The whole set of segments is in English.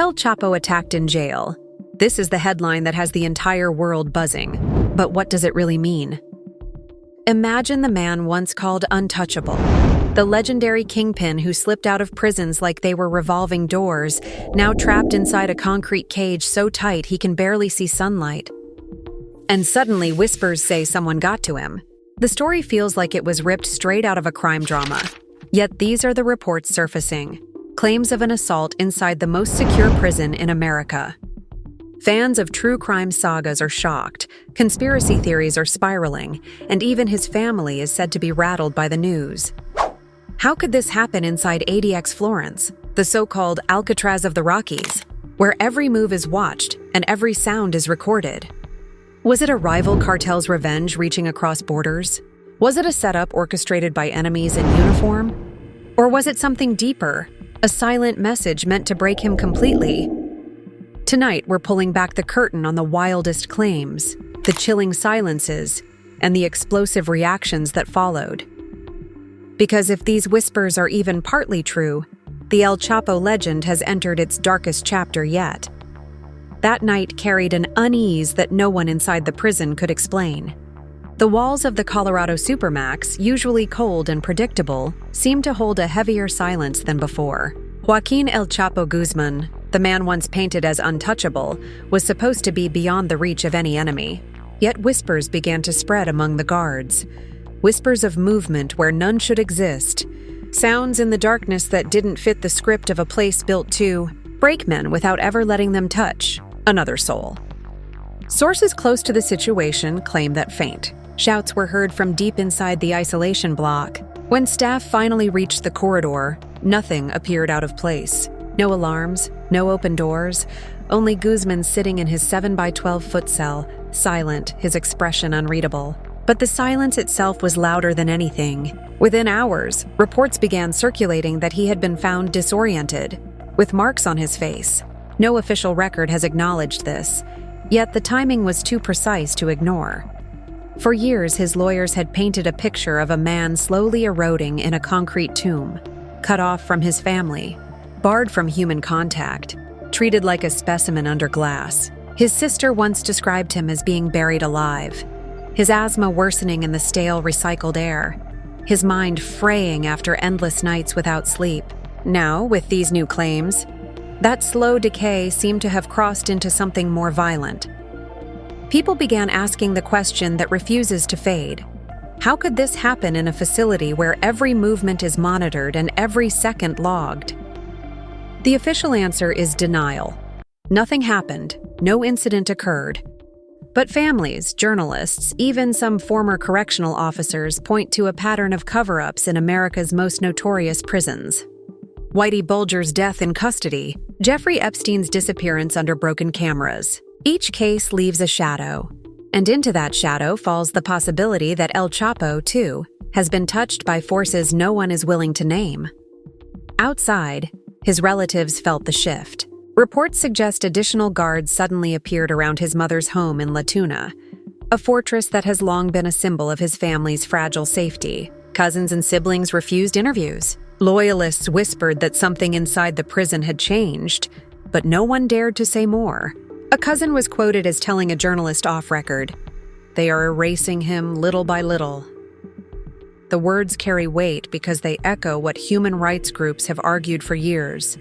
El Chapo attacked in jail. This is the headline that has the entire world buzzing. But what does it really mean? Imagine the man once called untouchable. The legendary kingpin who slipped out of prisons like they were revolving doors, now trapped inside a concrete cage so tight he can barely see sunlight. And suddenly whispers say someone got to him. The story feels like it was ripped straight out of a crime drama. Yet these are the reports surfacing. Claims of an assault inside the most secure prison in America. Fans of true crime sagas are shocked, conspiracy theories are spiraling, and even his family is said to be rattled by the news. How could this happen inside ADX Florence, the so-called Alcatraz of the Rockies, where every move is watched and every sound is recorded? Was it a rival cartel's revenge reaching across borders? Was it a setup orchestrated by enemies in uniform? Or was it something deeper, a silent message meant to break him completely? Tonight, we're pulling back the curtain on the wildest claims, the chilling silences, and the explosive reactions that followed. Because if these whispers are even partly true, the El Chapo legend has entered its darkest chapter yet. That night carried an unease that no one inside the prison could explain. The walls of the Colorado Supermax, usually cold and predictable, seemed to hold a heavier silence than before. Joaquin El Chapo Guzman, the man once painted as untouchable, was supposed to be beyond the reach of any enemy. Yet whispers began to spread among the guards. Whispers of movement where none should exist. Sounds in the darkness that didn't fit the script of a place built to break men without ever letting them touch another soul. Sources close to the situation claim that faint shouts were heard from deep inside the isolation block. When staff finally reached the corridor, nothing appeared out of place. No alarms, no open doors, only Guzman sitting in his 7x12-foot cell, silent, his expression unreadable. But the silence itself was louder than anything. Within hours, reports began circulating that he had been found disoriented, with marks on his face. No official record has acknowledged this, yet the timing was too precise to ignore. For years, his lawyers had painted a picture of a man slowly eroding in a concrete tomb, cut off from his family, barred from human contact, treated like a specimen under glass. His sister once described him as being buried alive, his asthma worsening in the stale, recycled air, his mind fraying after endless nights without sleep. Now, with these new claims, that slow decay seemed to have crossed into something more violent. People began asking the question that refuses to fade. How could this happen in a facility where every movement is monitored and every second logged? The official answer is denial. Nothing happened, no incident occurred. But families, journalists, even some former correctional officers point to a pattern of cover-ups in America's most notorious prisons. Whitey Bulger's death in custody, Jeffrey Epstein's disappearance under broken cameras. Each case leaves a shadow, and into that shadow falls the possibility that El Chapo, too, has been touched by forces no one is willing to name. Outside, his relatives felt the shift. Reports suggest additional guards suddenly appeared around his mother's home in La Tuna, a fortress that has long been a symbol of his family's fragile safety. Cousins and siblings refused interviews. Loyalists whispered that something inside the prison had changed, but no one dared to say more. A cousin was quoted as telling a journalist off record, "They are erasing him little by little." The words carry weight because they echo what human rights groups have argued for years,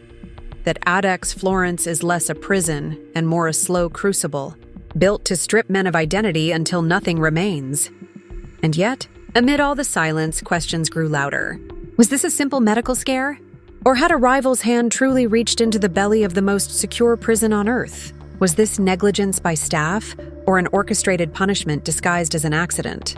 that ADX Florence is less a prison and more a slow crucible, built to strip men of identity until nothing remains. And yet, amid all the silence, questions grew louder. Was this a simple medical scare? Or had a rival's hand truly reached into the belly of the most secure prison on Earth? Was this negligence by staff or an orchestrated punishment disguised as an accident?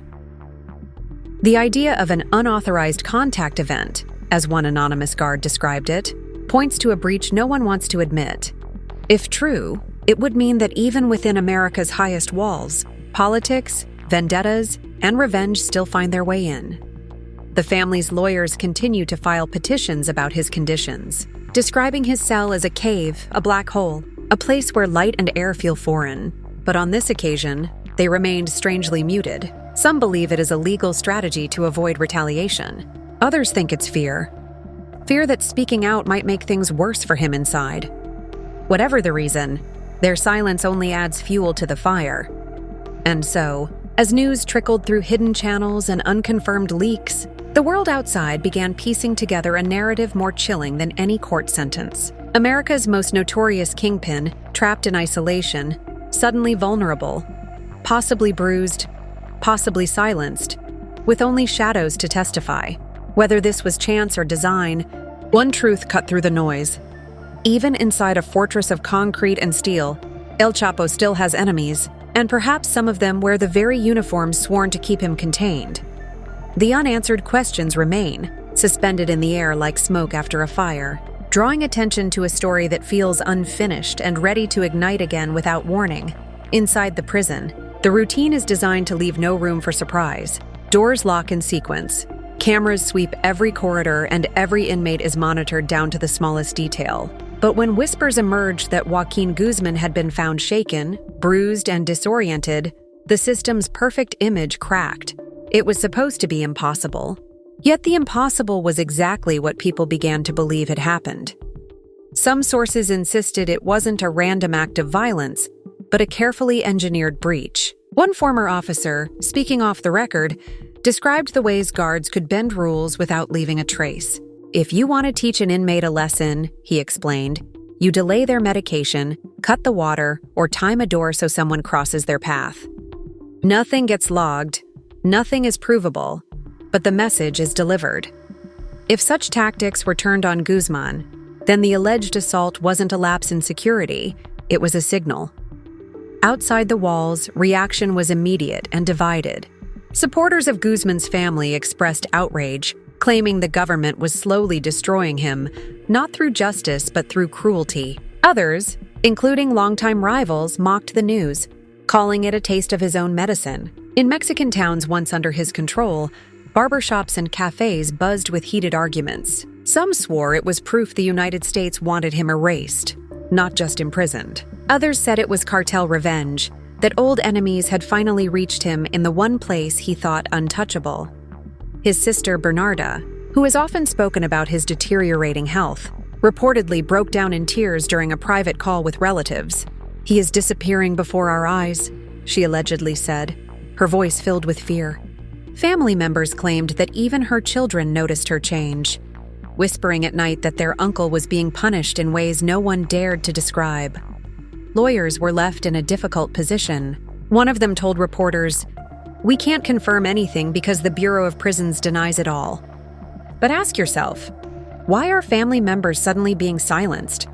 The idea of an unauthorized contact event, as one anonymous guard described it, points to a breach no one wants to admit. If true, it would mean that even within America's highest walls, politics, vendettas, and revenge still find their way in. The family's lawyers continue to file petitions about his conditions, describing his cell as a cave, a black hole, a place where light and air feel foreign. But on this occasion, they remained strangely muted. Some believe it is a legal strategy to avoid retaliation. Others think it's fear. Fear that speaking out might make things worse for him inside. Whatever the reason, their silence only adds fuel to the fire. And so, as news trickled through hidden channels and unconfirmed leaks, the world outside began piecing together a narrative more chilling than any court sentence. America's most notorious kingpin, trapped in isolation, suddenly vulnerable, possibly bruised, possibly silenced, with only shadows to testify. Whether this was chance or design, one truth cut through the noise. Even inside a fortress of concrete and steel, El Chapo still has enemies, and perhaps some of them wear the very uniforms sworn to keep him contained. The unanswered questions remain, suspended in the air like smoke after a fire, drawing attention to a story that feels unfinished and ready to ignite again without warning. Inside the prison, the routine is designed to leave no room for surprise. Doors lock in sequence. Cameras sweep every corridor and every inmate is monitored down to the smallest detail. But when whispers emerged that Joaquin Guzman had been found shaken, bruised, and disoriented, the system's perfect image cracked. It was supposed to be impossible. Yet the impossible was exactly what people began to believe had happened. Some sources insisted it wasn't a random act of violence, but a carefully engineered breach. One former officer, speaking off the record, described the ways guards could bend rules without leaving a trace. If you want to teach an inmate a lesson, he explained, you delay their medication, cut the water, or time a door so someone crosses their path. Nothing gets logged, nothing is provable, but the message is delivered. If such tactics were turned on Guzman, then the alleged assault wasn't a lapse in security, it was a signal. Outside the walls, reaction was immediate and divided. Supporters of Guzman's family expressed outrage, claiming the government was slowly destroying him, not through justice but through cruelty. Others, including longtime rivals, mocked the news, calling it a taste of his own medicine. In Mexican towns once under his control, barbershops and cafes buzzed with heated arguments. Some swore it was proof the United States wanted him erased, not just imprisoned. Others said it was cartel revenge, that old enemies had finally reached him in the one place he thought untouchable. His sister Bernarda, who has often spoken about his deteriorating health, reportedly broke down in tears during a private call with relatives. "He is disappearing before our eyes," she allegedly said, her voice filled with fear. Family members claimed that even her children noticed her change, whispering at night that their uncle was being punished in ways no one dared to describe. Lawyers were left in a difficult position. One of them told reporters, "We can't confirm anything because the Bureau of Prisons denies it all." But ask yourself, why are family members suddenly being silenced?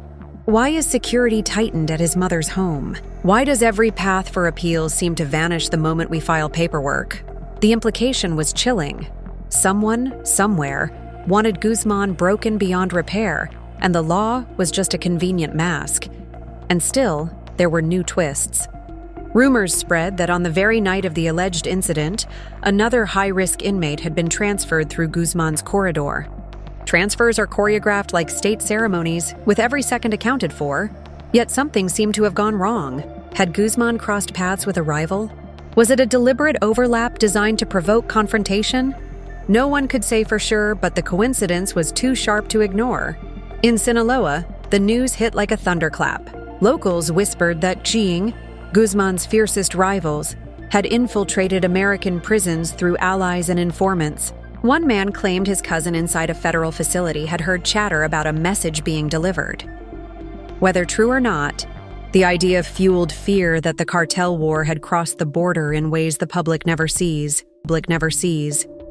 Why is security tightened at his mother's home? Why does every path for appeals seem to vanish the moment we file paperwork? The implication was chilling. Someone, somewhere, wanted Guzman broken beyond repair, and the law was just a convenient mask. And still, there were new twists. Rumors spread that on the very night of the alleged incident, another high-risk inmate had been transferred through Guzman's corridor. Transfers are choreographed like state ceremonies, with every second accounted for. Yet something seemed to have gone wrong. Had Guzman crossed paths with a rival? Was it a deliberate overlap designed to provoke confrontation? No one could say for sure, but the coincidence was too sharp to ignore. In Sinaloa, the news hit like a thunderclap. Locals whispered that Jiang, Guzman's fiercest rivals, had infiltrated American prisons through allies and informants. One man claimed his cousin inside a federal facility had heard chatter about a message being delivered. Whether true or not, the idea fueled fear that the cartel war had crossed the border in ways the public never sees.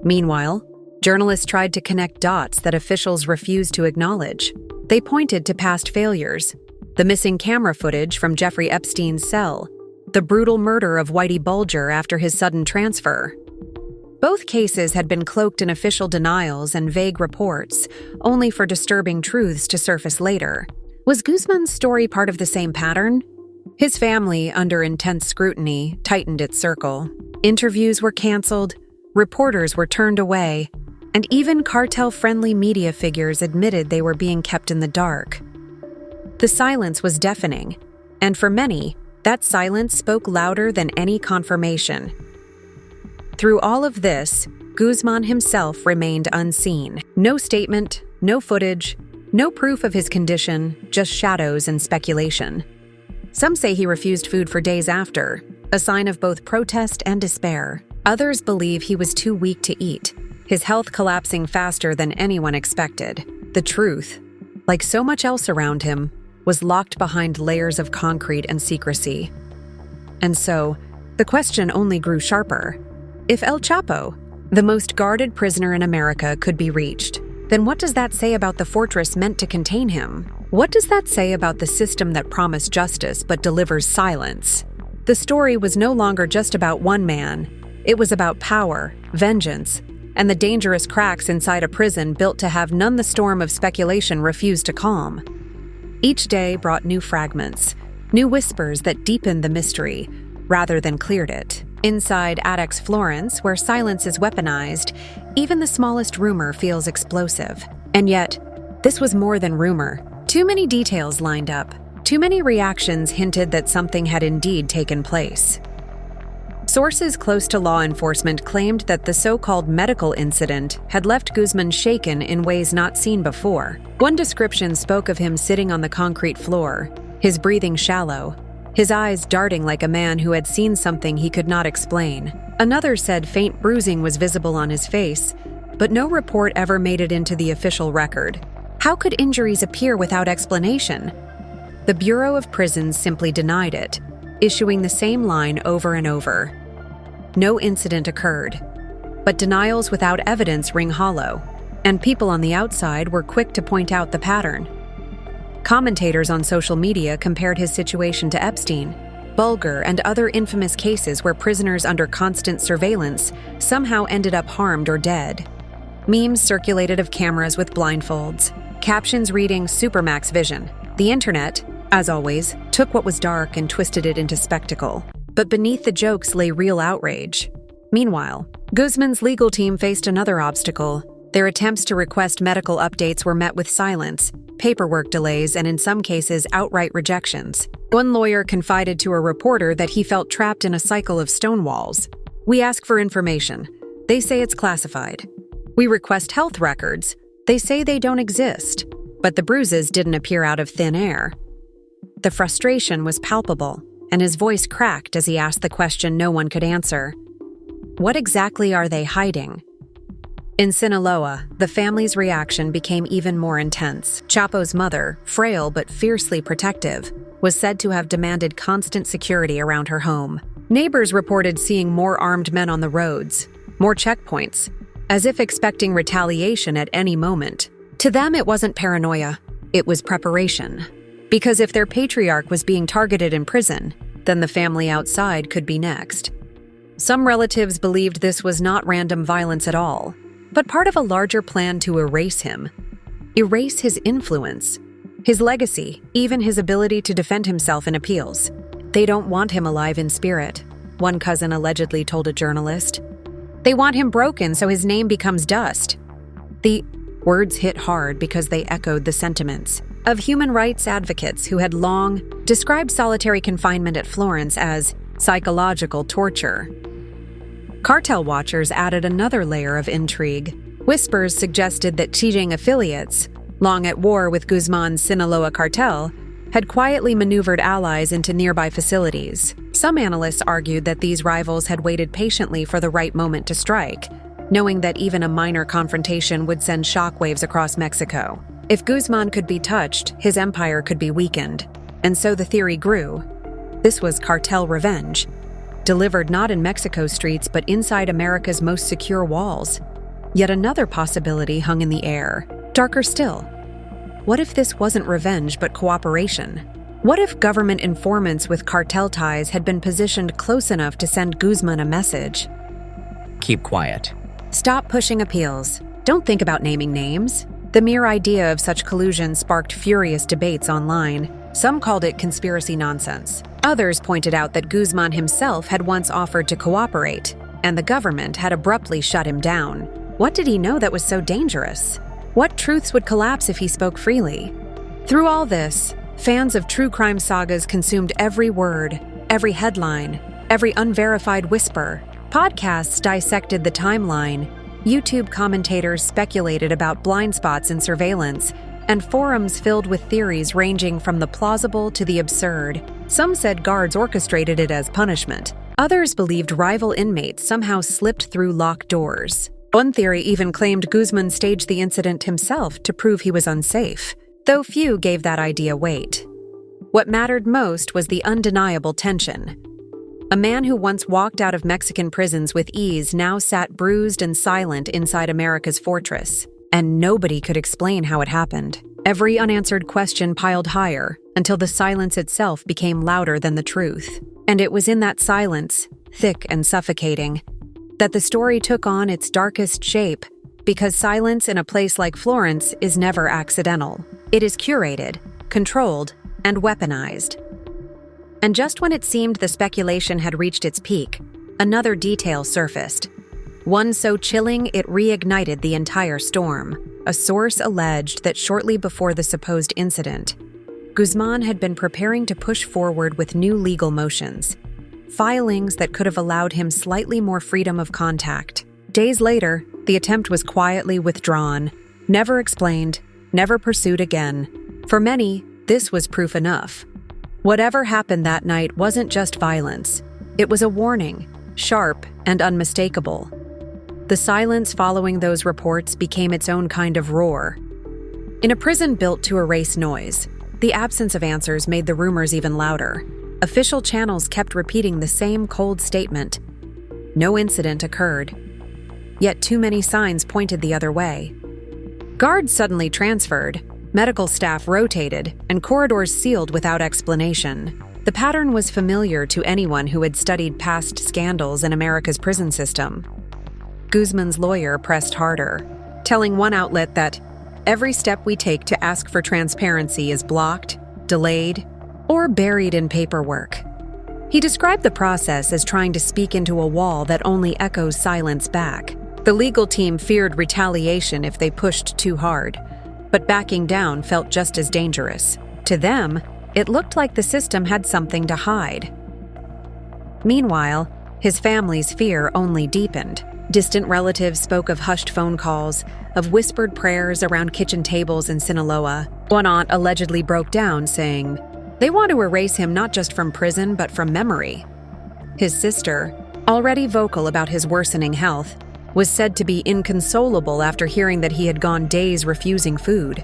Meanwhile, journalists tried to connect dots that officials refused to acknowledge. They pointed to past failures: the missing camera footage from Jeffrey Epstein's cell, the brutal murder of Whitey Bulger after his sudden transfer. Both cases had been cloaked in official denials and vague reports, only for disturbing truths to surface later. Was Guzman's story part of the same pattern? His family, under intense scrutiny, tightened its circle. Interviews were canceled, reporters were turned away, and even cartel-friendly media figures admitted they were being kept in the dark. The silence was deafening, and for many, that silence spoke louder than any confirmation. Through all of this, Guzman himself remained unseen. No statement, no footage, No proof of his condition, just shadows and speculation. Some say he refused food for days after, a sign of both protest and despair. Others believe he was too weak to eat, his health collapsing faster than anyone expected. The truth, like so much else around him, was locked behind layers of concrete and secrecy. And so, the question only grew sharper. If El Chapo, the most guarded prisoner in America, could be reached, then what does that say about the fortress meant to contain him? What does that say about the system that promised justice but delivers silence? The story was no longer just about one man. It was about power, vengeance, and the dangerous cracks inside a prison built to have none the storm of speculation refused to calm. Each day brought new fragments, new whispers that deepened the mystery, rather than cleared it. Inside Adex Florence, where silence is weaponized, even the smallest rumor feels explosive. And yet, this was more than rumor. Too many details lined up. Too many reactions hinted that something had indeed taken place. Sources close to law enforcement claimed that the so-called medical incident had left Guzman shaken in ways not seen before. One description spoke of him sitting on the concrete floor, his breathing shallow, his eyes darting like a man who had seen something he could not explain. Another said faint bruising was visible on his face, but no report ever made it into the official record. How could injuries appear without explanation? The Bureau of Prisons simply denied it, issuing the same line over and over. No incident occurred, but denials without evidence ring hollow, and people on the outside were quick to point out the pattern. Commentators on social media compared his situation to Epstein, Bulger, and other infamous cases where prisoners under constant surveillance somehow ended up harmed or dead. Memes circulated of cameras with blindfolds, captions reading Supermax Vision. The internet, as always, took what was dark and twisted it into spectacle. But beneath the jokes lay real outrage. Meanwhile, Guzman's legal team faced another obstacle. Their attempts to request medical updates were met with silence, paperwork delays, and in some cases, outright rejections. One lawyer confided to a reporter that he felt trapped in a cycle of stonewalls. "We ask for information. They say it's classified. We request health records. They say they don't exist." But the bruises didn't appear out of thin air. The frustration was palpable, and his voice cracked as he asked the question no one could answer. What exactly are they hiding? In Sinaloa, the family's reaction became even more intense. Chapo's mother, frail but fiercely protective, was said to have demanded constant security around her home. Neighbors reported seeing more armed men on the roads, more checkpoints, as if expecting retaliation at any moment. To them, it wasn't paranoia, it was preparation. Because if their patriarch was being targeted in prison, then the family outside could be next. Some relatives believed this was not random violence at all, but part of a larger plan to erase him. Erase his influence, his legacy, even his ability to defend himself in appeals. They don't want him alive in spirit, one cousin allegedly told a journalist. They want him broken so his name becomes dust. The words hit hard because they echoed the sentiments of human rights advocates who had long described solitary confinement at Florence as psychological torture. Cartel watchers added another layer of intrigue. Whispers suggested that cheating affiliates, long at war with Guzman's Sinaloa cartel, had quietly maneuvered allies into nearby facilities. Some analysts argued that these rivals had waited patiently for the right moment to strike, knowing that even a minor confrontation would send shockwaves across Mexico. If Guzman could be touched, his empire could be weakened. And so the theory grew. This was cartel revenge, delivered not in Mexico's streets but inside America's most secure walls. Yet another possibility hung in the air. Darker still. What if this wasn't revenge but cooperation? What if government informants with cartel ties had been positioned close enough to send Guzman a message? Keep quiet. Stop pushing appeals. Don't think about naming names. The mere idea of such collusion sparked furious debates online. Some called it conspiracy nonsense. Others pointed out that Guzman himself had once offered to cooperate, and the government had abruptly shut him down. What did he know that was so dangerous? What truths would collapse if he spoke freely? Through all this, fans of true crime sagas consumed every word, every headline, every unverified whisper. Podcasts dissected the timeline. YouTube commentators speculated about blind spots in surveillance, and forums filled with theories ranging from the plausible to the absurd. Some said guards orchestrated it as punishment. Others believed rival inmates somehow slipped through locked doors. One theory even claimed Guzman staged the incident himself to prove he was unsafe, though few gave that idea weight. What mattered most was the undeniable tension. A man who once walked out of Mexican prisons with ease now sat bruised and silent inside America's fortress, and nobody could explain how it happened. Every unanswered question piled higher until the silence itself became louder than the truth. And it was in that silence, thick and suffocating, that the story took on its darkest shape, because silence in a place like Florence is never accidental. It is curated, controlled, and weaponized. And just when it seemed the speculation had reached its peak, another detail surfaced. One so chilling it reignited the entire storm. A source alleged that shortly before the supposed incident, Guzman had been preparing to push forward with new legal motions, filings that could have allowed him slightly more freedom of contact. Days later, the attempt was quietly withdrawn, never explained, never pursued again. For many, this was proof enough. Whatever happened that night wasn't just violence. It was a warning, sharp and unmistakable. The silence following those reports became its own kind of roar. In a prison built to erase noise, the absence of answers made the rumors even louder. Official channels kept repeating the same cold statement. No incident occurred. Yet too many signs pointed the other way. Guards suddenly transferred, medical staff rotated, and corridors sealed without explanation. The pattern was familiar to anyone who had studied past scandals in America's prison system. Guzman's lawyer pressed harder, telling one outlet that every step we take to ask for transparency is blocked, delayed, or buried in paperwork. He described the process as trying to speak into a wall that only echoes silence back. The legal team feared retaliation if they pushed too hard, but backing down felt just as dangerous. To them, it looked like the system had something to hide. Meanwhile, his family's fear only deepened. Distant relatives spoke of hushed phone calls, of whispered prayers around kitchen tables in Sinaloa. One aunt allegedly broke down, saying, "They want to erase him not just from prison, but from memory." His sister, already vocal about his worsening health, was said to be inconsolable after hearing that he had gone days refusing food.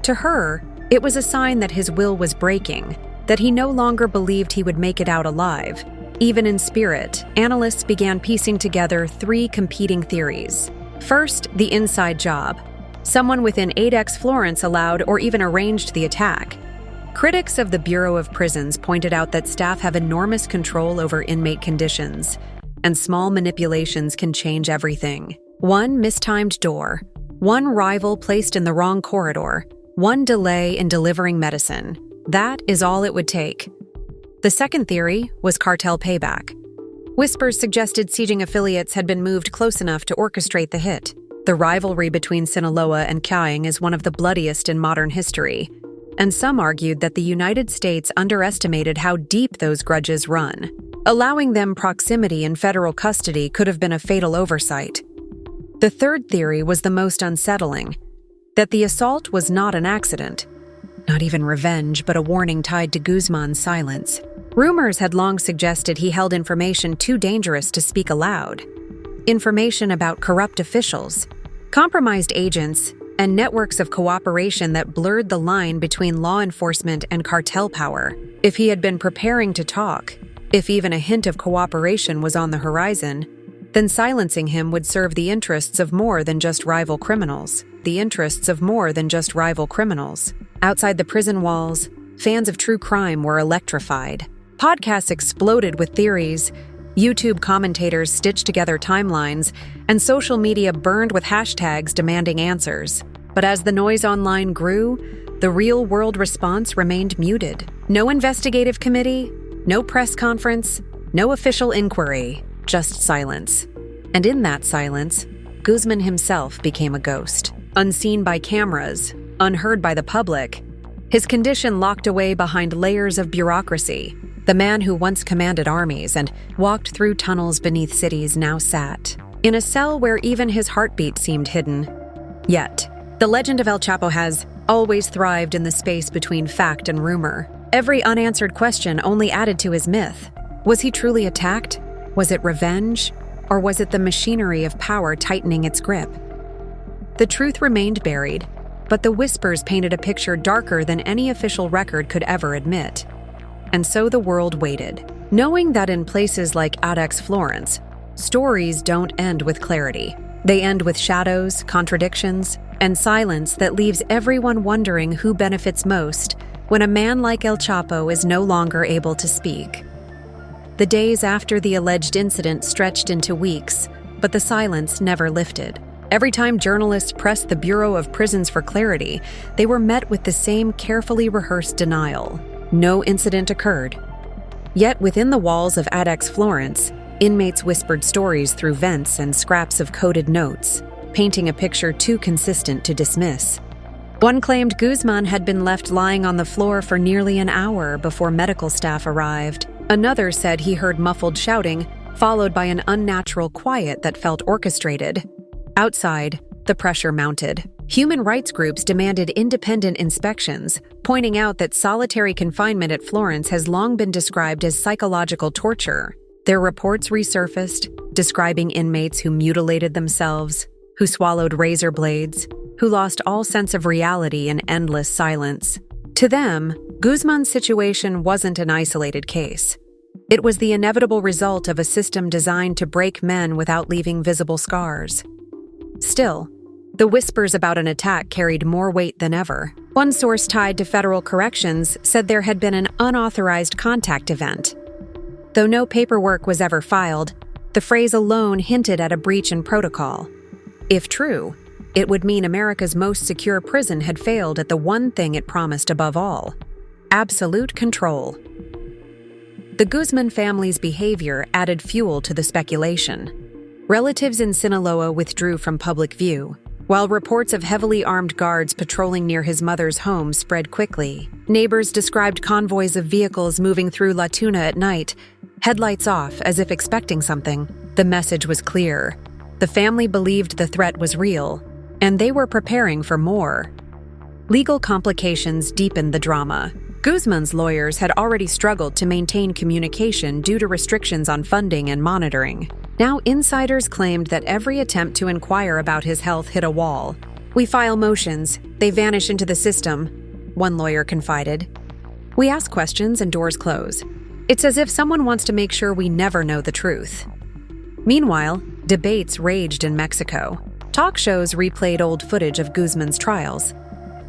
To her, it was a sign that his will was breaking, that he no longer believed he would make it out alive. Even in spirit, analysts began piecing together three competing theories. First, the inside job. Someone within 8X Florence allowed or even arranged the attack. Critics of the Bureau of Prisons pointed out that staff have enormous control over inmate conditions, and small manipulations can change everything. One mistimed door, one rival placed in the wrong corridor, one delay in delivering medicine. That is all it would take. The second theory was cartel payback. Whispers suggested sieging affiliates had been moved close enough to orchestrate the hit. The rivalry between Sinaloa and Caing is one of the bloodiest in modern history, and some argued that the United States underestimated how deep those grudges run. Allowing them proximity in federal custody could have been a fatal oversight. The third theory was the most unsettling, that the assault was not an accident, not even revenge, but a warning tied to Guzman's silence. Rumors had long suggested he held information too dangerous to speak aloud. Information about corrupt officials, compromised agents, and networks of cooperation that blurred the line between law enforcement and cartel power. If he had been preparing to talk, if even a hint of cooperation was on the horizon, then silencing him would serve the interests of more than just rival criminals. The interests of more than just rival criminals. Outside the prison walls, fans of true crime were electrified. Podcasts exploded with theories, YouTube commentators stitched together timelines, and social media burned with hashtags demanding answers. But as the noise online grew, the real-world response remained muted. No investigative committee, no press conference, no official inquiry, just silence. And in that silence, Guzman himself became a ghost. Unseen by cameras, unheard by the public, his condition locked away behind layers of bureaucracy. The man who once commanded armies and walked through tunnels beneath cities now sat in a cell where even his heartbeat seemed hidden. Yet, The legend of El Chapo has always thrived in the space between fact and rumor. Every unanswered question only added to his myth. Was he truly attacked? Was it revenge? Or was it the machinery of power tightening its grip? The truth remained buried, but the whispers painted a picture darker than any official record could ever admit. And so the world waited, knowing that in places like Adex Florence, stories don't end with clarity. They end with shadows, contradictions, and silence that leaves everyone wondering who benefits most when a man like El Chapo is no longer able to speak. The days after the alleged incident stretched into weeks, but the silence never lifted. Every time journalists pressed the Bureau of Prisons for clarity, they were met with the same carefully rehearsed denial. No incident occurred. Yet within the walls of Adex Florence, inmates whispered stories through vents and scraps of coded notes, painting a picture too consistent to dismiss. One claimed Guzman had been left lying on the floor for nearly an hour before medical staff arrived. Another said he heard muffled shouting, followed by an unnatural quiet that felt orchestrated. Outside, the pressure mounted. Human rights groups demanded independent inspections, pointing out that solitary confinement at Florence has long been described as psychological torture. Their reports resurfaced, describing inmates who mutilated themselves, who swallowed razor blades, who lost all sense of reality in endless silence. To them, Guzman's situation wasn't an isolated case. It was the inevitable result of a system designed to break men without leaving visible scars. Still, the whispers about an attack carried more weight than ever. One source tied to federal corrections said there had been an unauthorized contact event. Though no paperwork was ever filed, the phrase alone hinted at a breach in protocol. If true, it would mean America's most secure prison had failed at the one thing it promised above all: absolute control. The Guzman family's behavior added fuel to the speculation. Relatives in Sinaloa withdrew from public view, while reports of heavily armed guards patrolling near his mother's home spread quickly. Neighbors described convoys of vehicles moving through La Tuna at night, headlights off as if expecting something. The message was clear. The family believed the threat was real, and they were preparing for more. Legal complications deepened the drama. Guzman's lawyers had already struggled to maintain communication due to restrictions on funding and monitoring. Now insiders claimed that every attempt to inquire about his health hit a wall. "We file motions, they vanish into the system," one lawyer confided. "We ask questions and doors close. It's as if someone wants to make sure we never know the truth." Meanwhile, debates raged in Mexico. Talk shows replayed old footage of Guzman's trials,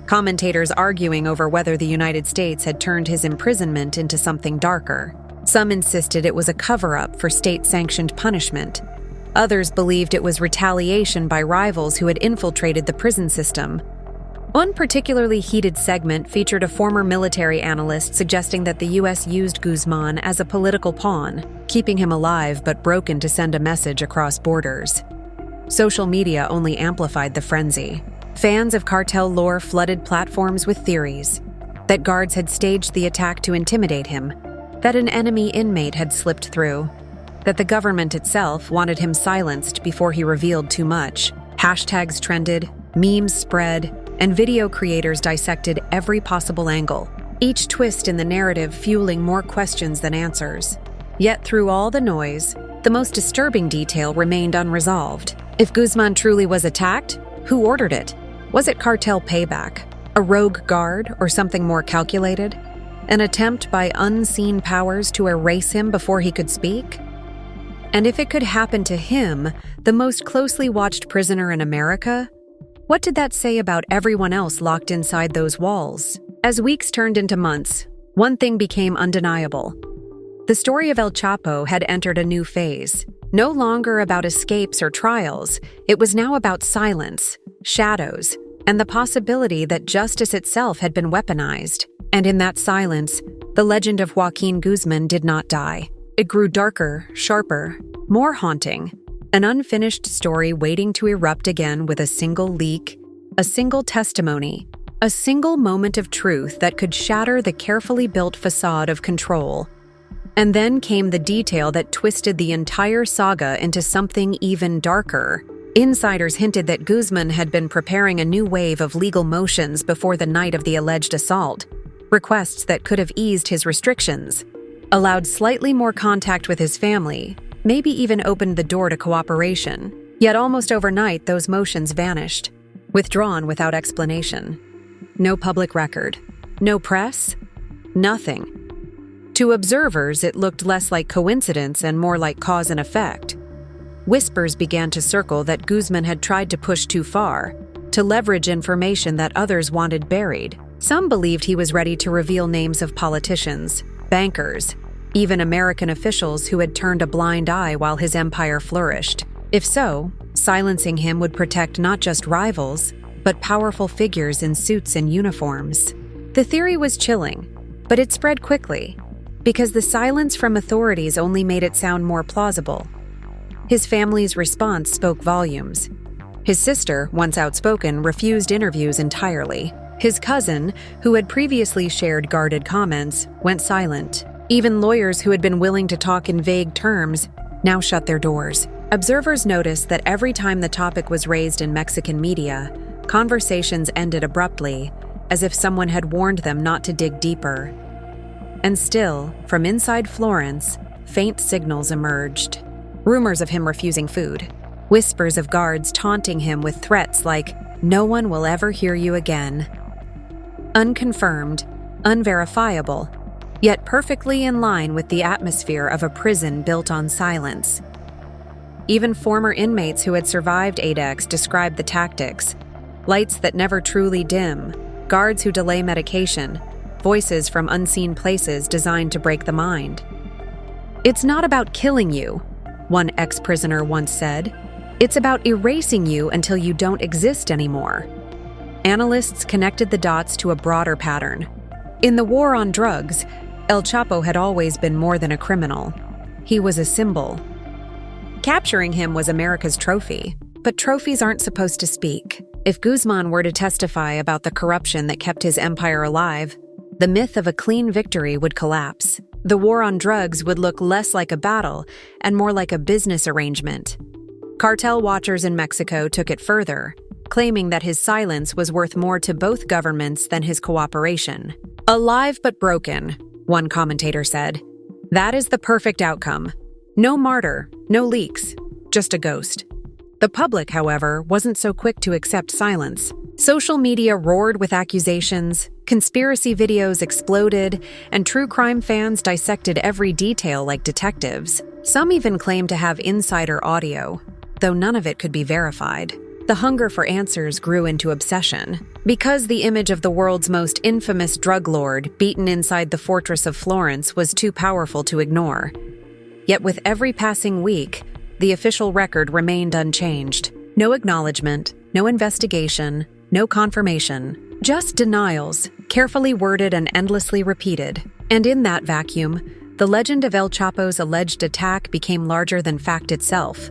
commentators arguing over whether the United States had turned his imprisonment into something darker. Some insisted it was a cover-up for state-sanctioned punishment. Others believed it was retaliation by rivals who had infiltrated the prison system. One particularly heated segment featured a former military analyst suggesting that the U.S. used Guzman as a political pawn, keeping him alive but broken to send a message across borders. Social media only amplified the frenzy. Fans of Cartel lore flooded platforms with theories that guards had staged the attack to intimidate him, that an enemy inmate had slipped through, that the government itself wanted him silenced before he revealed too much. Hashtags trended, memes spread, and video creators dissected every possible angle, each twist in the narrative fueling more questions than answers. Yet through all the noise, the most disturbing detail remained unresolved. If Guzman truly was attacked, who ordered it? Was it cartel payback, a rogue guard, or something more calculated? An attempt by unseen powers to erase him before he could speak? And if it could happen to him, the most closely watched prisoner in America, what did that say about everyone else locked inside those walls? As weeks turned into months, one thing became undeniable. The story of El Chapo had entered a new phase. No longer about escapes or trials, it was now about silence, shadows, and the possibility that justice itself had been weaponized. And in that silence, the legend of Joaquin Guzman did not die. It grew darker, sharper, more haunting, an unfinished story waiting to erupt again with a single leak, a single testimony, a single moment of truth that could shatter the carefully built facade of control. And then came the detail that twisted the entire saga into something even darker. Insiders hinted that Guzman had been preparing a new wave of legal motions before the night of the alleged assault, requests that could have eased his restrictions, allowed slightly more contact with his family, maybe even opened the door to cooperation. Yet almost overnight, those motions vanished, withdrawn without explanation. No public record, no press, nothing. To observers, it looked less like coincidence and more like cause and effect. Whispers began to circle that Guzman had tried to push too far, to leverage information that others wanted buried. Some believed he was ready to reveal names of politicians, bankers, even American officials who had turned a blind eye while his empire flourished. If so, silencing him would protect not just rivals, but powerful figures in suits and uniforms. The theory was chilling, but it spread quickly, because the silence from authorities only made it sound more plausible. His family's response spoke volumes. His sister, once outspoken, refused interviews entirely. His cousin, who had previously shared guarded comments, went silent. Even lawyers who had been willing to talk in vague terms now shut their doors. Observers noticed that every time the topic was raised in Mexican media, conversations ended abruptly, as if someone had warned them not to dig deeper. And still, from inside Florence, faint signals emerged. Rumors of him refusing food. Whispers of guards taunting him with threats like, "No one will ever hear you again." Unconfirmed, unverifiable, yet perfectly in line with the atmosphere of a prison built on silence. Even former inmates who had survived ADEX described the tactics: lights that never truly dim, guards who delay medication, voices from unseen places designed to break the mind. "It's not about killing you," one ex-prisoner once said. "It's about erasing you until you don't exist anymore." Analysts connected the dots to a broader pattern. In the war on drugs, El Chapo had always been more than a criminal. He was a symbol. Capturing him was America's trophy, but trophies aren't supposed to speak. If Guzman were to testify about the corruption that kept his empire alive, the myth of a clean victory would collapse. The war on drugs would look less like a battle and more like a business arrangement. Cartel watchers in Mexico took it further, claiming that his silence was worth more to both governments than his cooperation. "Alive but broken," one commentator said. "That is the perfect outcome. No martyr, no leaks, just a ghost." The public, however, wasn't so quick to accept silence. Social media roared with accusations, conspiracy videos exploded, and true crime fans dissected every detail like detectives. Some even claimed to have insider audio, though none of it could be verified. The hunger for answers grew into obsession. Because the image of the world's most infamous drug lord beaten inside the fortress of Florence was too powerful to ignore. Yet with every passing week, the official record remained unchanged. No acknowledgement, no investigation, no confirmation. Just denials, carefully worded and endlessly repeated. And in that vacuum, the legend of El Chapo's alleged attack became larger than fact itself.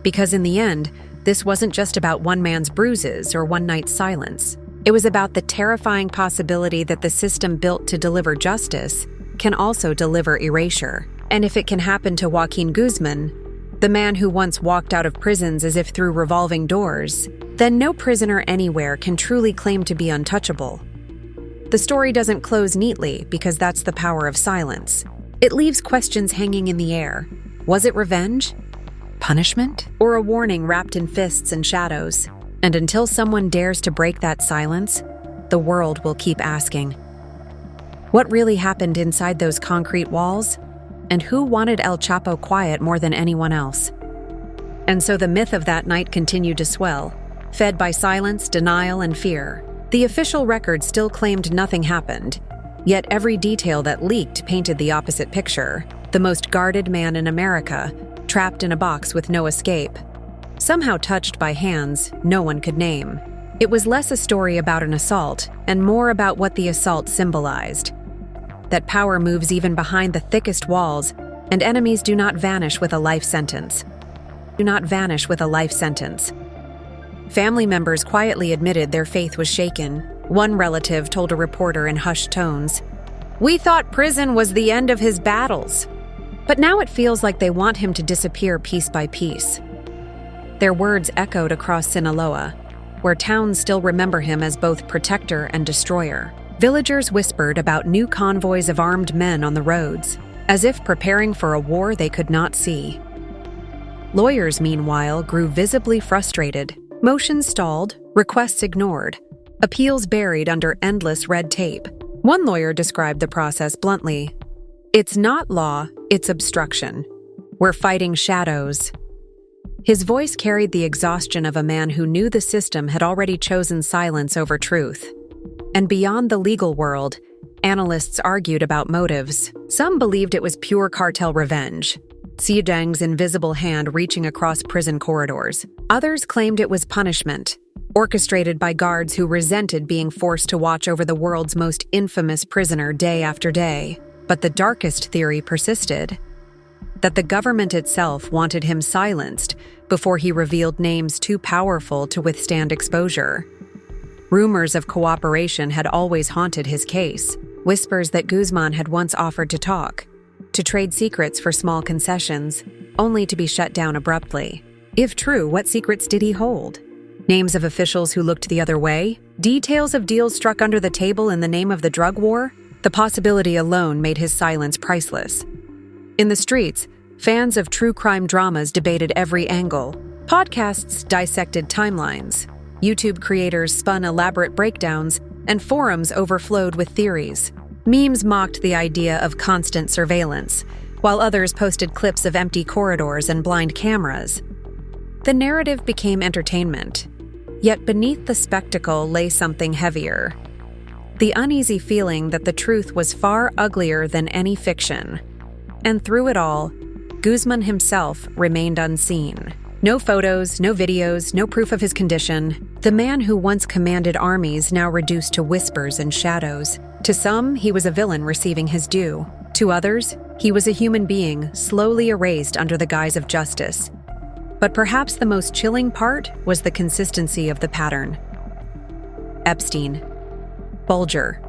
Because in the end, this wasn't just about one man's bruises or one night's silence. It was about the terrifying possibility that the system built to deliver justice can also deliver erasure. And if it can happen to Joaquin Guzman, the man who once walked out of prisons as if through revolving doors, then no prisoner anywhere can truly claim to be untouchable. The story doesn't close neatly because that's the power of silence. It leaves questions hanging in the air. Was it revenge? Punishment? Or a warning wrapped in fists and shadows? And until someone dares to break that silence, the world will keep asking. What really happened inside those concrete walls? And who wanted El Chapo quiet more than anyone else? And so the myth of that night continued to swell, fed by silence, denial, and fear. The official record still claimed nothing happened, yet every detail that leaked painted the opposite picture. The most guarded man in America, trapped in a box with no escape, somehow touched by hands no one could name. It was less a story about an assault and more about what the assault symbolized. That power moves even behind the thickest walls, and enemies do not vanish with a life sentence. Do not vanish with a life sentence. Family members quietly admitted their faith was shaken. One relative told a reporter in hushed tones, "We thought prison was the end of his battles. But now it feels like they want him to disappear piece by piece." Their words echoed across Sinaloa, where towns still remember him as both protector and destroyer. Villagers whispered about new convoys of armed men on the roads, as if preparing for a war they could not see. Lawyers, meanwhile, grew visibly frustrated. Motions stalled, requests ignored, appeals buried under endless red tape. One lawyer described the process bluntly. "It's not law, it's obstruction. We're fighting shadows." His voice carried the exhaustion of a man who knew the system had already chosen silence over truth. And beyond the legal world, analysts argued about motives. Some believed it was pure cartel revenge, Xideng's invisible hand reaching across prison corridors. Others claimed it was punishment, orchestrated by guards who resented being forced to watch over the world's most infamous prisoner day after day. But the darkest theory persisted, that the government itself wanted him silenced before he revealed names too powerful to withstand exposure. Rumors of cooperation had always haunted his case, whispers that Guzman had once offered to talk, to trade secrets for small concessions, only to be shut down abruptly. If true, what secrets did he hold? Names of officials who looked the other way? Details of deals struck under the table in the name of the drug war? The possibility alone made his silence priceless. In the streets, fans of true crime dramas debated every angle. Podcasts dissected timelines. YouTube creators spun elaborate breakdowns, and forums overflowed with theories. Memes mocked the idea of constant surveillance, while others posted clips of empty corridors and blind cameras. The narrative became entertainment, yet beneath the spectacle lay something heavier. The uneasy feeling that the truth was far uglier than any fiction. And through it all, Guzman himself remained unseen. No photos, no videos, no proof of his condition. The man who once commanded armies now reduced to whispers and shadows. To some, he was a villain receiving his due. To others, he was a human being slowly erased under the guise of justice. But perhaps the most chilling part was the consistency of the pattern. Epstein, Bulger,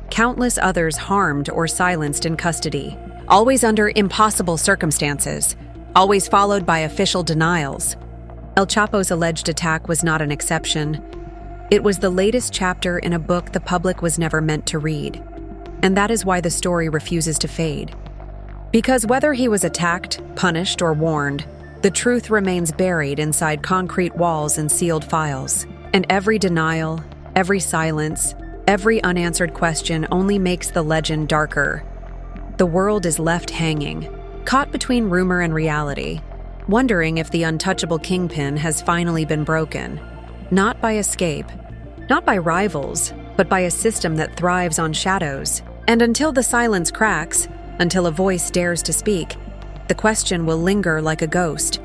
countless others harmed or silenced in custody, always under impossible circumstances, always followed by official denials. El Chapo's alleged attack was not an exception. It was the latest chapter in a book the public was never meant to read. And that is why the story refuses to fade. Because whether he was attacked, punished, or warned, the truth remains buried inside concrete walls and sealed files. And every denial, every silence, every unanswered question only makes the legend darker. The world is left hanging, caught between rumor and reality, wondering if the untouchable kingpin has finally been broken. Not by escape, not by rivals, but by a system that thrives on shadows. And until the silence cracks, until a voice dares to speak, the question will linger like a ghost.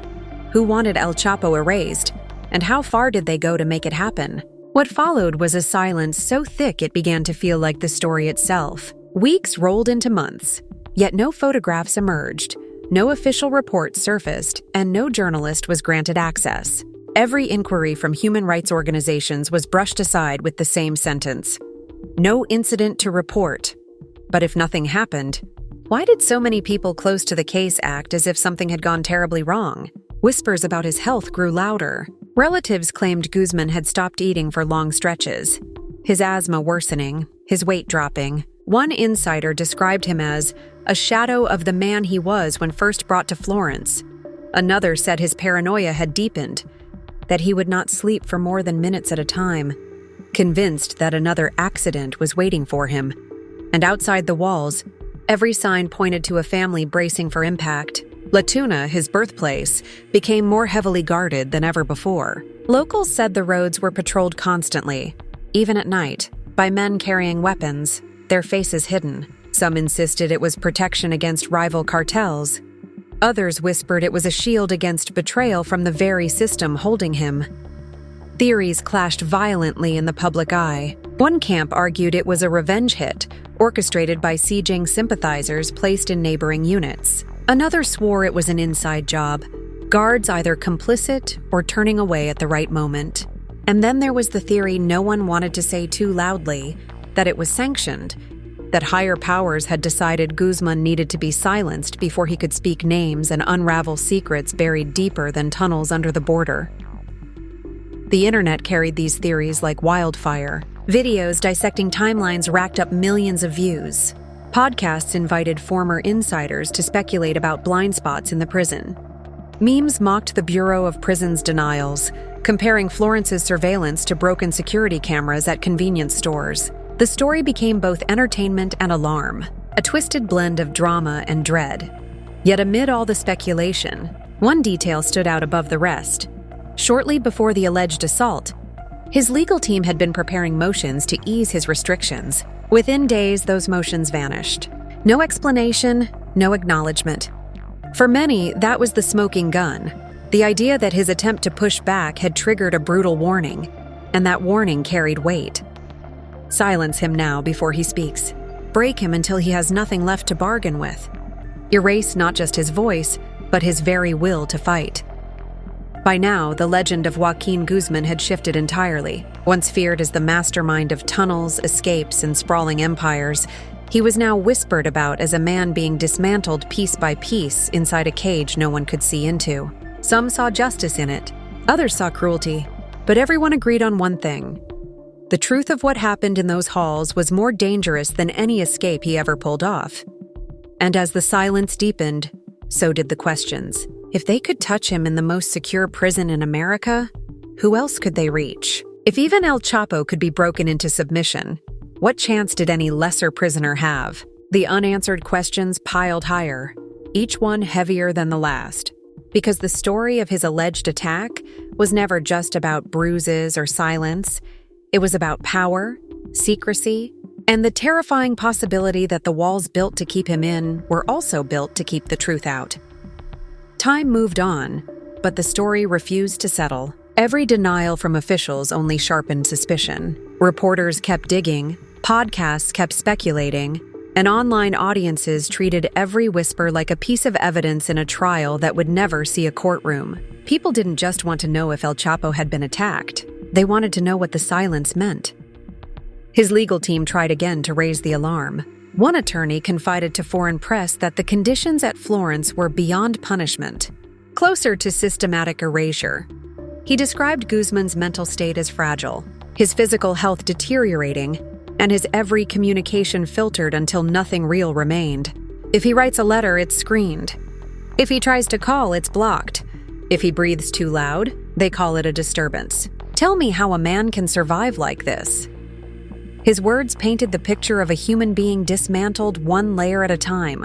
Who wanted El Chapo erased, and how far did they go to make it happen? What followed was a silence so thick it began to feel like the story itself. Weeks rolled into months, yet no photographs emerged, no official reports surfaced, and no journalist was granted access. Every inquiry from human rights organizations was brushed aside with the same sentence: no incident to report. But if nothing happened, why did so many people close to the case act as if something had gone terribly wrong? Whispers about his health grew louder. Relatives claimed Guzman had stopped eating for long stretches, his asthma worsening, his weight dropping. One insider described him as a shadow of the man he was when first brought to Florence. Another said his paranoia had deepened, that he would not sleep for more than minutes at a time, convinced that another accident was waiting for him. And outside the walls, every sign pointed to a family bracing for impact. La Tuna, his birthplace, became more heavily guarded than ever before. Locals said the roads were patrolled constantly, even at night, by men carrying weapons, their faces hidden. Some insisted it was protection against rival cartels. Others whispered it was a shield against betrayal from the very system holding him. Theories clashed violently in the public eye. One camp argued it was a revenge hit, orchestrated by Xi sympathizers placed in neighboring units. Another swore it was an inside job, guards either complicit or turning away at the right moment. And then there was the theory no one wanted to say too loudly, that it was sanctioned, that higher powers had decided Guzman needed to be silenced before he could speak names and unravel secrets buried deeper than tunnels under the border. The internet carried these theories like wildfire. Videos dissecting timelines racked up millions of views. Podcasts invited former insiders to speculate about blind spots in the prison. Memes mocked the Bureau of Prisons' denials, comparing Florence's surveillance to broken security cameras at convenience stores. The story became both entertainment and alarm, a twisted blend of drama and dread. Yet amid all the speculation, one detail stood out above the rest. Shortly before the alleged assault, his legal team had been preparing motions to ease his restrictions. Within days, those motions vanished. No explanation, no acknowledgement. For many, that was the smoking gun. The idea that his attempt to push back had triggered a brutal warning, and that warning carried weight. Silence him now before he speaks. Break him until he has nothing left to bargain with. Erase not just his voice, but his very will to fight. By now, the legend of Joaquin Guzman had shifted entirely. Once feared as the mastermind of tunnels, escapes, and sprawling empires, he was now whispered about as a man being dismantled piece by piece inside a cage no one could see into. Some saw justice in it, others saw cruelty, but everyone agreed on one thing. The truth of what happened in those halls was more dangerous than any escape he ever pulled off. And as the silence deepened, so did the questions. If they could touch him in the most secure prison in America, who else could they reach? If even El Chapo could be broken into submission, what chance did any lesser prisoner have? The unanswered questions piled higher, each one heavier than the last, because the story of his alleged attack was never just about bruises or silence. It was about power, secrecy, and the terrifying possibility that the walls built to keep him in were also built to keep the truth out. Time moved on, but the story refused to settle. Every denial from officials only sharpened suspicion. Reporters kept digging, podcasts kept speculating, and online audiences treated every whisper like a piece of evidence in a trial that would never see a courtroom. People didn't just want to know if El Chapo had been attacked. They wanted to know what the silence meant. His legal team tried again to raise the alarm. One attorney confided to foreign press that the conditions at Florence were beyond punishment, closer to systematic erasure. He described Guzman's mental state as fragile, his physical health deteriorating, and his every communication filtered until nothing real remained. If he writes a letter, it's screened. If he tries to call, it's blocked. If he breathes too loud, they call it a disturbance. Tell me how a man can survive like this. His words painted the picture of a human being dismantled one layer at a time.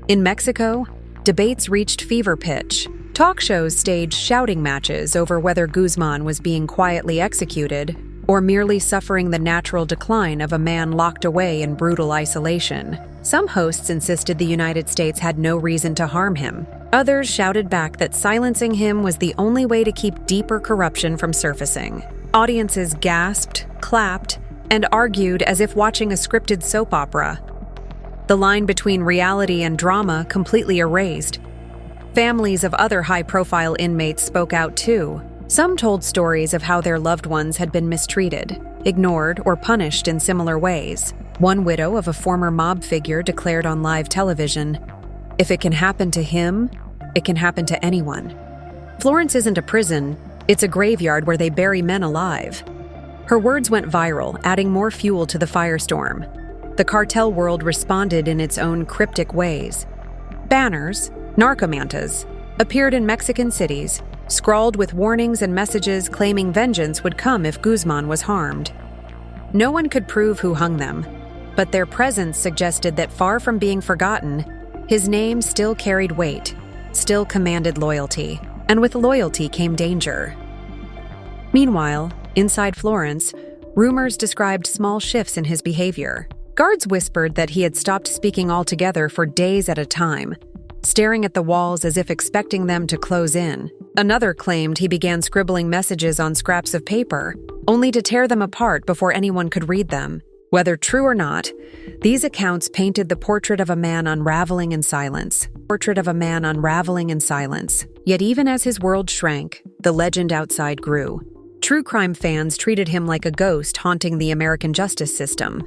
In Mexico, debates reached fever pitch. Talk shows staged shouting matches over whether Guzman was being quietly executed or merely suffering the natural decline of a man locked away in brutal isolation. Some hosts insisted the United States had no reason to harm him. Others shouted back that silencing him was the only way to keep deeper corruption from surfacing. Audiences gasped, clapped, and argued as if watching a scripted soap opera. The line between reality and drama completely erased. Families of other high-profile inmates spoke out too. Some told stories of how their loved ones had been mistreated, ignored, or punished in similar ways. One widow of a former mob figure declared on live television, "If it can happen to him, it can happen to anyone." Florence isn't a prison, it's a graveyard where they bury men alive. Her words went viral, adding more fuel to the firestorm. The cartel world responded in its own cryptic ways. Banners, narcomantas, appeared in Mexican cities, scrawled with warnings and messages claiming vengeance would come if Guzman was harmed. No one could prove who hung them, but their presence suggested that far from being forgotten, his name still carried weight, still commanded loyalty, and with loyalty came danger. Meanwhile, inside Florence, rumors described small shifts in his behavior. Guards whispered that he had stopped speaking altogether for days at a time, staring at the walls as if expecting them to close in. Another claimed he began scribbling messages on scraps of paper, only to tear them apart before anyone could read them. Whether true or not, these accounts painted the portrait of a man unraveling in silence. Yet even as his world shrank, the legend outside grew. True crime fans treated him like a ghost haunting the American justice system.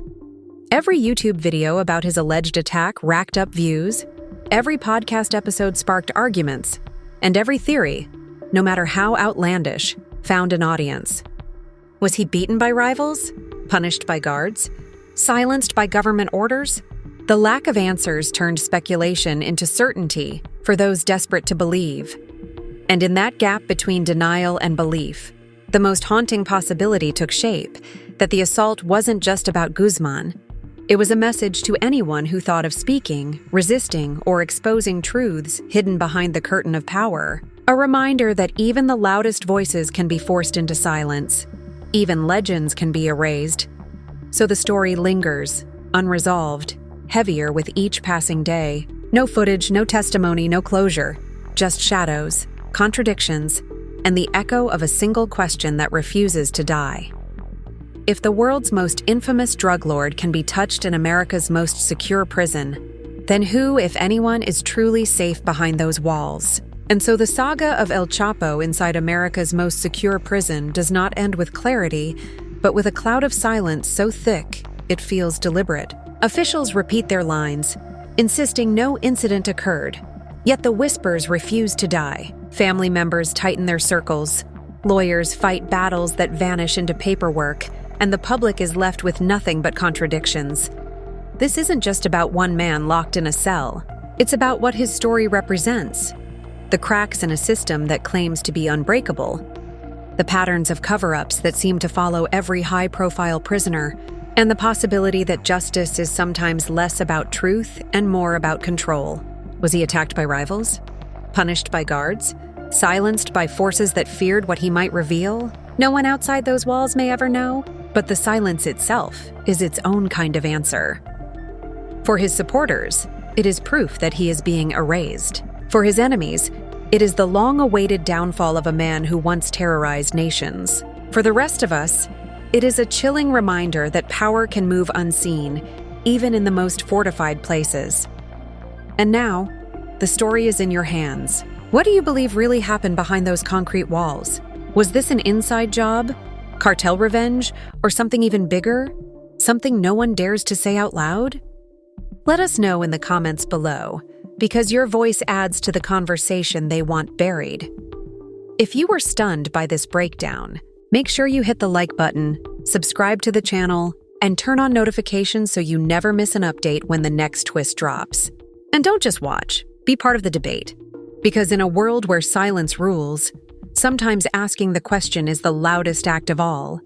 Every YouTube video about his alleged attack racked up views, every podcast episode sparked arguments, and every theory, no matter how outlandish, found an audience. Was he beaten by rivals? Punished by guards? Silenced by government orders? The lack of answers turned speculation into certainty for those desperate to believe. And in that gap between denial and belief, the most haunting possibility took shape, that the assault wasn't just about Guzman. It was a message to anyone who thought of speaking, resisting, or exposing truths hidden behind the curtain of power. A reminder that even the loudest voices can be forced into silence. Even legends can be erased. So the story lingers, unresolved, heavier with each passing day. No footage, no testimony, no closure. Just shadows, contradictions, and the echo of a single question that refuses to die. If the world's most infamous drug lord can be touched in America's most secure prison, then who, if anyone, is truly safe behind those walls? And so the saga of El Chapo inside America's most secure prison does not end with clarity, but with a cloud of silence so thick it feels deliberate. Officials repeat their lines, insisting no incident occurred. Yet the whispers refuse to die. Family members tighten their circles. Lawyers fight battles that vanish into paperwork, and the public is left with nothing but contradictions. This isn't just about one man locked in a cell. It's about what his story represents. The cracks in a system that claims to be unbreakable. The patterns of cover-ups that seem to follow every high-profile prisoner, and the possibility that justice is sometimes less about truth and more about control. Was he attacked by rivals? Punished by guards? Silenced by forces that feared what he might reveal? No one outside those walls may ever know, but the silence itself is its own kind of answer. For his supporters, it is proof that he is being erased. For his enemies, it is the long-awaited downfall of a man who once terrorized nations. For the rest of us, it is a chilling reminder that power can move unseen, even in the most fortified places. And now, the story is in your hands. What do you believe really happened behind those concrete walls? Was this an inside job? Cartel revenge? Or something even bigger? Something no one dares to say out loud? Let us know in the comments below, because your voice adds to the conversation they want buried. If you were stunned by this breakdown, make sure you hit the like button, subscribe to the channel, and turn on notifications so you never miss an update when the next twist drops. And don't just watch, be part of the debate. Because in a world where silence rules, sometimes asking the question is the loudest act of all.